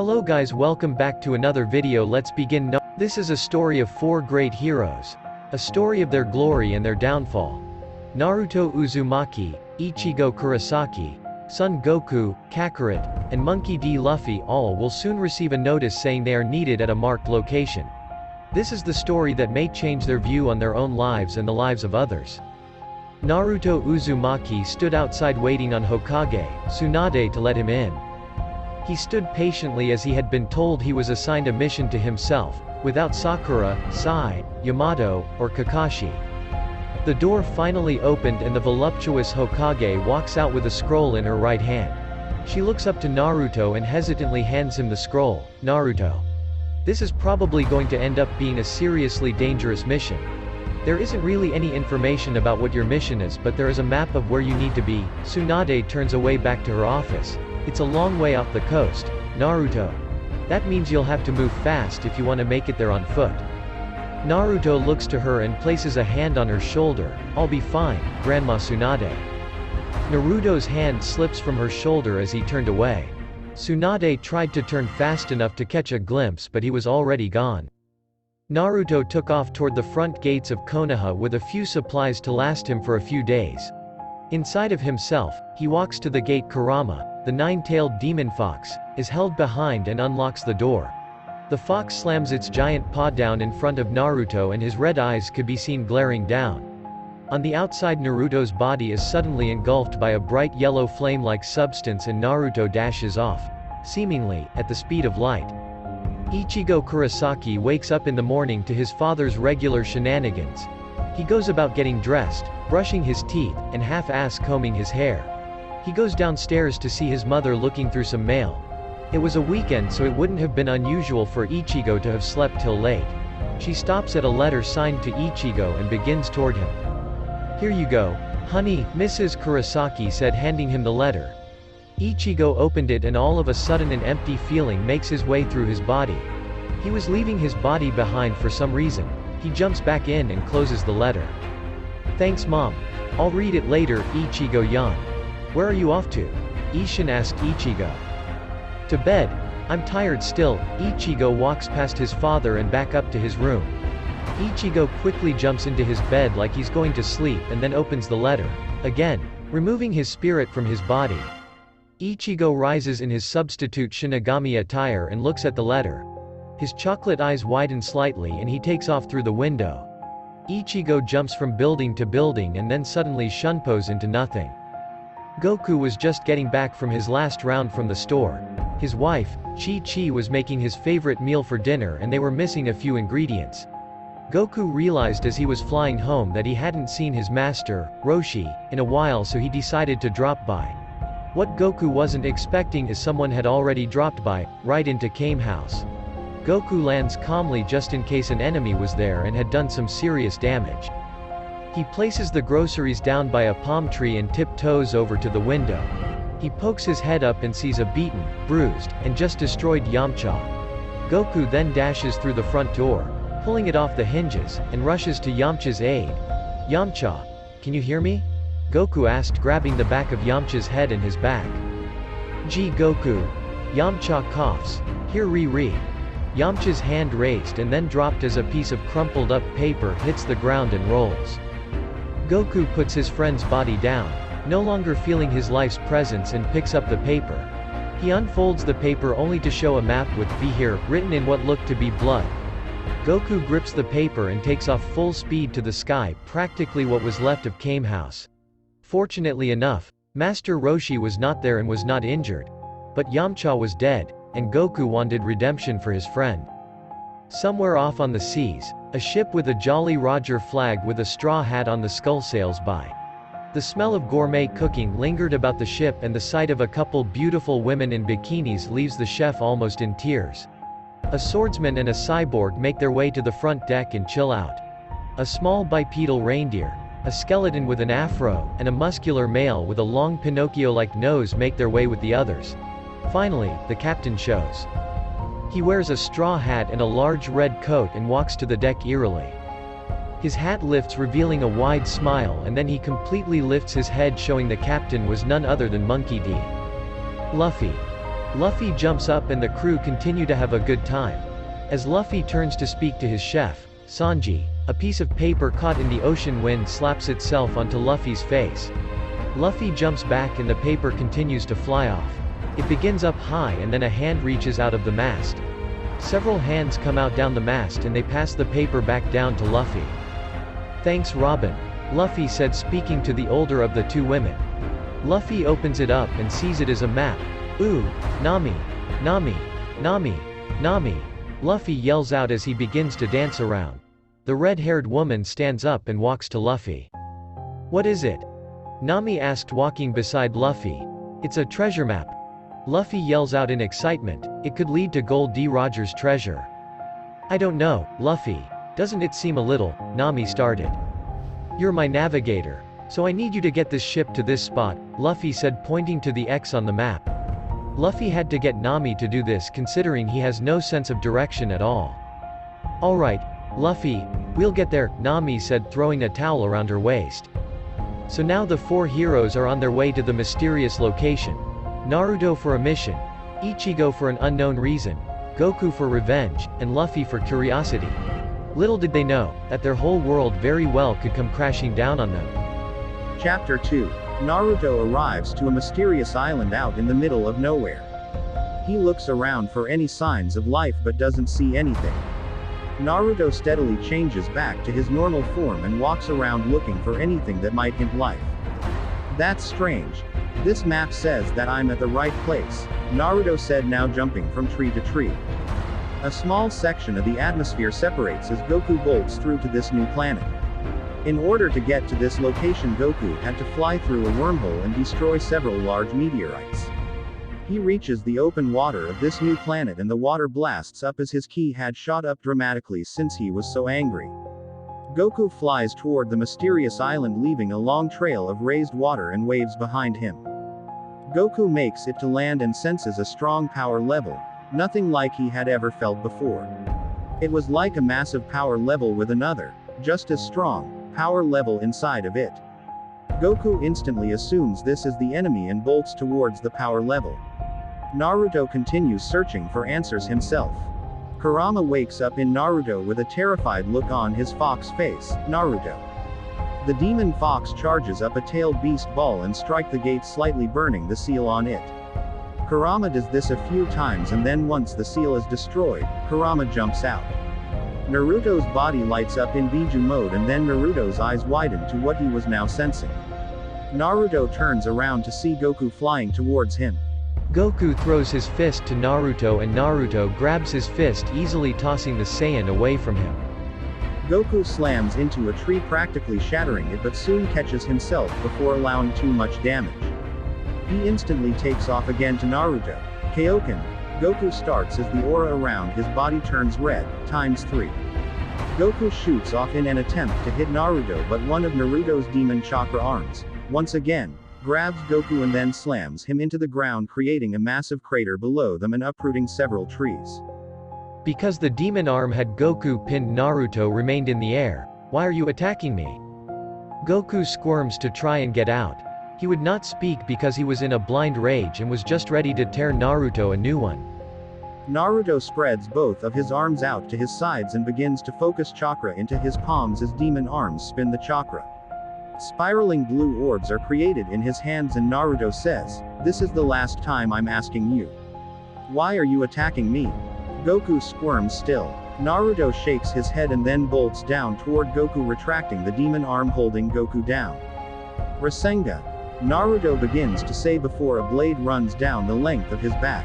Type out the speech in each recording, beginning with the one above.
Hello guys, welcome back to another video. Let's begin. This is a story of 4 great heroes. A story of their glory and their downfall. Naruto Uzumaki, Ichigo Kurosaki, Son Goku, Kakarot, and Monkey D. Luffy all will soon receive a notice saying they are needed at a marked location. This is the story that may change their view on their own lives and the lives of others. Naruto Uzumaki stood outside waiting on Hokage Tsunade to let him in. He stood patiently as he had been told he was assigned a mission to himself, without Sakura, Sai, Yamato, or Kakashi. The door finally opened and the voluptuous Hokage walks out with a scroll in her right hand. She looks up to Naruto and hesitantly hands him the scroll. Naruto. This is probably going to end up being a seriously dangerous mission. There isn't really any information about what your mission is, but there is a map of where you need to be. Tsunade turns away back to her office. It's a long way off the coast, Naruto. That means you'll have to move fast if you want to make it there on foot. Naruto looks to her and places a hand on her shoulder. I'll be fine, Grandma Tsunade. Naruto's hand slips from her shoulder as he turned away. Tsunade tried to turn fast enough to catch a glimpse, but he was already gone. Naruto took off toward the front gates of Konoha with a few supplies to last him for a few days. Inside of himself, he walks to the gate. Kurama, the 9-tailed demon fox, is held behind and unlocks the door. The fox slams its giant paw down in front of Naruto and his red eyes could be seen glaring down. On the outside, Naruto's body is suddenly engulfed by a bright yellow flame-like substance and Naruto dashes off, seemingly, at the speed of light. Ichigo Kurosaki wakes up in the morning to his father's regular shenanigans. He goes about getting dressed, brushing his teeth, and half-ass combing his hair. He goes downstairs to see his mother looking through some mail. It was a weekend, so it wouldn't have been unusual for Ichigo to have slept till late. She stops at a letter signed to Ichigo and begins toward him. "Here you go, honey," Mrs. Kurosaki said, handing him the letter. Ichigo opened it and all of a sudden an empty feeling makes his way through his body. He was leaving his body behind for some reason. He jumps back in and closes the letter. "Thanks Mom. I'll read it later," Ichigo yawned. "Where are you off to?" Ishin asked Ichigo. "To bed. I'm tired still." Ichigo walks past his father and back up to his room. Ichigo quickly jumps into his bed like he's going to sleep and then opens the letter. Again, removing his spirit from his body. Ichigo rises in his substitute Shinigami attire and looks at the letter. His chocolate eyes widen slightly and he takes off through the window. Ichigo jumps from building to building and then suddenly shunpos into nothing. Goku was just getting back from his last round from the store. His wife, Chi-Chi, was making his favorite meal for dinner and they were missing a few ingredients. Goku realized as he was flying home that he hadn't seen his master, Roshi, in a while, so he decided to drop by. What Goku wasn't expecting is someone had already dropped by, right into Kame House. Goku lands calmly just in case an enemy was there and had done some serious damage. He places the groceries down by a palm tree and tiptoes over to the window. He pokes his head up and sees a beaten, bruised, and just destroyed Yamcha. Goku then dashes through the front door, pulling it off the hinges, and rushes to Yamcha's aid. "Yamcha, can you hear me?" Goku asked, grabbing the back of Yamcha's head and his back. "Gee Goku." Yamcha coughs. "Here Riri." Yamcha's hand raised and then dropped as a piece of crumpled up paper hits the ground and rolls. Goku puts his friend's body down, no longer feeling his life's presence, and picks up the paper. He unfolds the paper only to show a map with "Be here" written in what looked to be blood. Goku grips the paper and takes off full speed to the sky, practically what was left of Kame House. Fortunately enough, Master Roshi was not there and was not injured. But Yamcha was dead, and Goku wanted redemption for his friend. Somewhere off on the seas, a ship with a Jolly Roger flag with a straw hat on the skull sails by. The smell of gourmet cooking lingered about the ship and the sight of a couple beautiful women in bikinis leaves the chef almost in tears. A swordsman and a cyborg make their way to the front deck and chill out. A small bipedal reindeer, a skeleton with an afro, and a muscular male with a long Pinocchio-like nose make their way with the others. Finally, the captain shows. He wears a straw hat and a large red coat and walks to the deck eerily. His hat lifts, revealing a wide smile, and then he completely lifts his head, showing the captain was none other than Monkey D. Luffy. Luffy jumps up and the crew continue to have a good time. As Luffy turns to speak to his chef, Sanji, a piece of paper caught in the ocean wind slaps itself onto Luffy's face. Luffy jumps back and the paper continues to fly off. It begins up high and then a hand reaches out of the mast. Several hands come out down the mast and they pass the paper back down to Luffy. "Thanks Robin," Luffy said, speaking to the older of the two women. Luffy opens it up and sees it as a map. "Ooh, Nami, Nami, Nami, Nami," Luffy yells out as he begins to dance around. The red-haired woman stands up and walks to Luffy. "What is it?" Nami asked, walking beside Luffy. "It's a treasure map." Luffy yells out in excitement, "It could lead to Gold D. Roger's treasure." "I don't know, Luffy. Doesn't it seem a little," Nami started. "You're my navigator. So I need you to get this ship to this spot," Luffy said, pointing to the X on the map. Luffy had to get Nami to do this considering he has no sense of direction at all. "Alright, Luffy, we'll get there," Nami said, throwing a towel around her waist. So now the four heroes are on their way to the mysterious location. Naruto for a mission, Ichigo for an unknown reason, Goku for revenge, and Luffy for curiosity. Little did they know, that their whole world very well could come crashing down on them. Chapter 2. Naruto arrives to a mysterious island out in the middle of nowhere. He looks around for any signs of life but doesn't see anything. Naruto steadily changes back to his normal form and walks around looking for anything that might hint life. "That's strange. This map says that I'm at the right place," Naruto said, now jumping from tree to tree. A small section of the atmosphere separates as Goku bolts through to this new planet. In order to get to this location, Goku had to fly through a wormhole and destroy several large meteorites. He reaches the open water of this new planet and the water blasts up as his ki had shot up dramatically since he was so angry. Goku flies toward the mysterious island, leaving a long trail of raised water and waves behind him. Goku makes it to land and senses a strong power level, nothing like he had ever felt before. It was like a massive power level with another, just as strong, power level inside of it. Goku instantly assumes this is the enemy and bolts towards the power level. Naruto continues searching for answers himself. Kurama wakes up in Naruto with a terrified look on his fox face. "Naruto." The demon fox charges up a tailed beast ball and strike the gate, slightly burning the seal on it. Kurama does this a few times and then once the seal is destroyed, Kurama jumps out. Naruto's body lights up in Biju mode and then Naruto's eyes widen to what he was now sensing. Naruto turns around to see Goku flying towards him. Goku throws his fist to Naruto and Naruto grabs his fist, easily tossing the Saiyan away from him. Goku slams into a tree, practically shattering it, but soon catches himself before allowing too much damage. He instantly takes off again to Naruto. Kaioken. Goku starts as the aura around his body turns red, ×3. Goku shoots off in an attempt to hit Naruto, but one of Naruto's demon chakra arms, once again, grabs Goku and then slams him into the ground, creating a massive crater below them and uprooting several trees. Because the demon arm had Goku pinned, Naruto remained in the air. "Why are you attacking me?" Goku squirms to try and get out. He would not speak because he was in a blind rage and was just ready to tear Naruto a new one. Naruto spreads both of his arms out to his sides and begins to focus chakra into his palms as demon arms spin the chakra. Spiraling blue orbs are created in his hands and Naruto says, "This is the last time I'm asking you. Why are you attacking me?" Goku squirms still. Naruto shakes his head and then bolts down toward Goku, retracting the demon arm holding Goku down. "Rasengan," Naruto begins to say before a blade runs down the length of his back.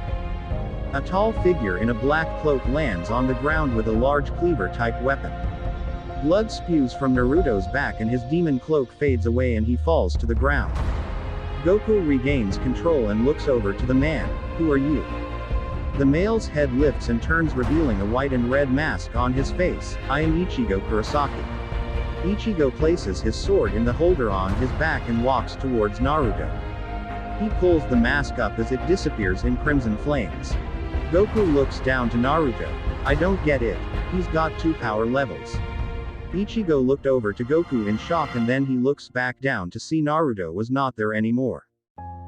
A tall figure in a black cloak lands on the ground with a large cleaver-type weapon. Blood spews from Naruto's back and his demon cloak fades away and he falls to the ground. Goku regains control and looks over to the man. "Who are you?" The male's head lifts and turns, revealing a white and red mask on his face. "I am Ichigo Kurosaki." Ichigo places his sword in the holder on his back and walks towards Naruto. He pulls the mask up as it disappears in crimson flames. Goku looks down to Naruto. "I don't get it. He's got 2 power levels." Ichigo looked over to Goku in shock and then he looks back down to see Naruto was not there anymore.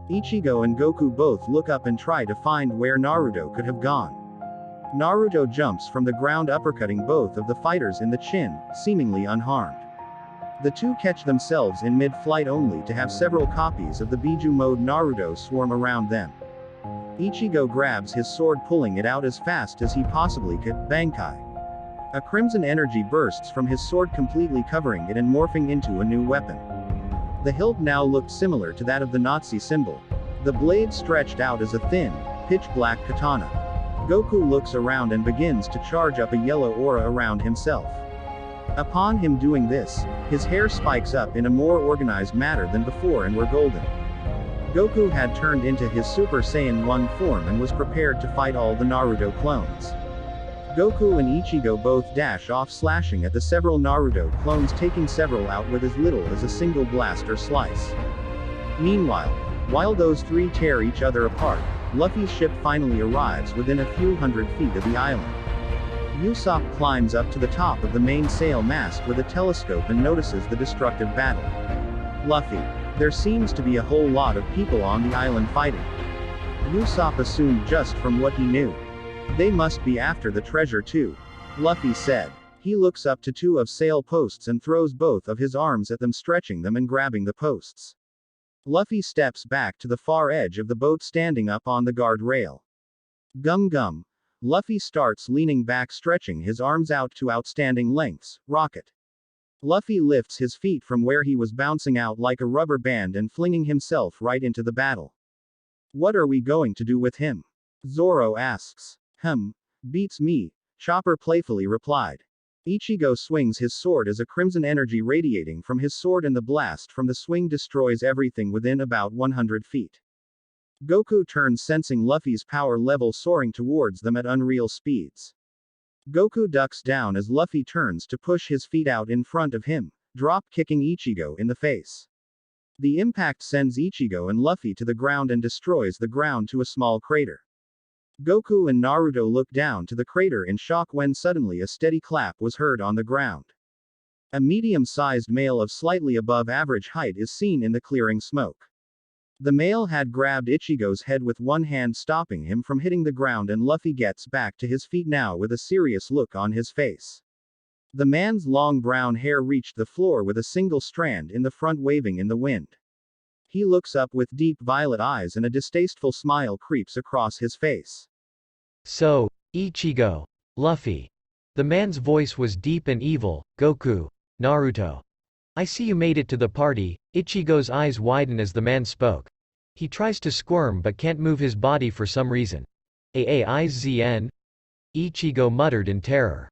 Ichigo and Goku both look up and try to find where Naruto could have gone. Naruto jumps from the ground, uppercutting both of the fighters in the chin, seemingly unharmed. The two catch themselves in mid-flight only to have several copies of the Biju mode Naruto swarm around them. Ichigo grabs his sword, pulling it out as fast as he possibly could. Bankai. A crimson energy bursts from his sword, completely covering it and morphing into a new weapon. The hilt now looked similar to that of the Nazi symbol. The blade stretched out as a thin, pitch-black katana. Goku looks around and begins to charge up a yellow aura around himself. Upon him doing this, his hair spikes up in a more organized manner than before and were golden. Goku had turned into his Super Saiyan 1 form and was prepared to fight all the Naruto clones. Goku and Ichigo both dash off, slashing at the several Naruto clones, taking several out with as little as a single blast or slice. Meanwhile, while those three tear each other apart, Luffy's ship finally arrives within a few hundred feet of the island. Usopp climbs up to the top of the mainsail mast with a telescope and notices the destructive battle. Luffy. There seems to be a whole lot of people on the island fighting. Usopp assumed just from what he knew. They must be after the treasure too. Luffy said. He looks up to two of sail posts and throws both of his arms at them, stretching them and grabbing the posts. Luffy steps back to the far edge of the boat, standing up on the guard rail. Gum gum. Luffy starts leaning back, stretching his arms out to outstanding lengths. Rocket. Luffy lifts his feet from where he was bouncing out like a rubber band and flinging himself right into the battle. What are we going to do with him? Zoro asks. Beats me, Chopper playfully replied. Ichigo swings his sword as a crimson energy radiating from his sword, and the blast from the swing destroys everything within about 100 feet. Goku turns, sensing Luffy's power level soaring towards them at unreal speeds. Goku ducks down as Luffy turns to push his feet out in front of him, drop-kicking Ichigo in the face. The impact sends Ichigo and Luffy to the ground and destroys the ground to a small crater. Goku and Naruto look down to the crater in shock when suddenly a steady clap was heard on the ground. A medium-sized male of slightly above average height is seen in the clearing smoke. The male had grabbed Ichigo's head with one hand, stopping him from hitting the ground, and Luffy gets back to his feet now with a serious look on his face. The man's long brown hair reached the floor with a single strand in the front waving in the wind. He looks up with deep violet eyes and a distasteful smile creeps across his face. So, Ichigo, Luffy. The man's voice was deep and evil. Goku, Naruto. I see you made it to the party. Ichigo's eyes widen as the man spoke. He tries to squirm but can't move his body for some reason. Aizn? Ichigo muttered in terror.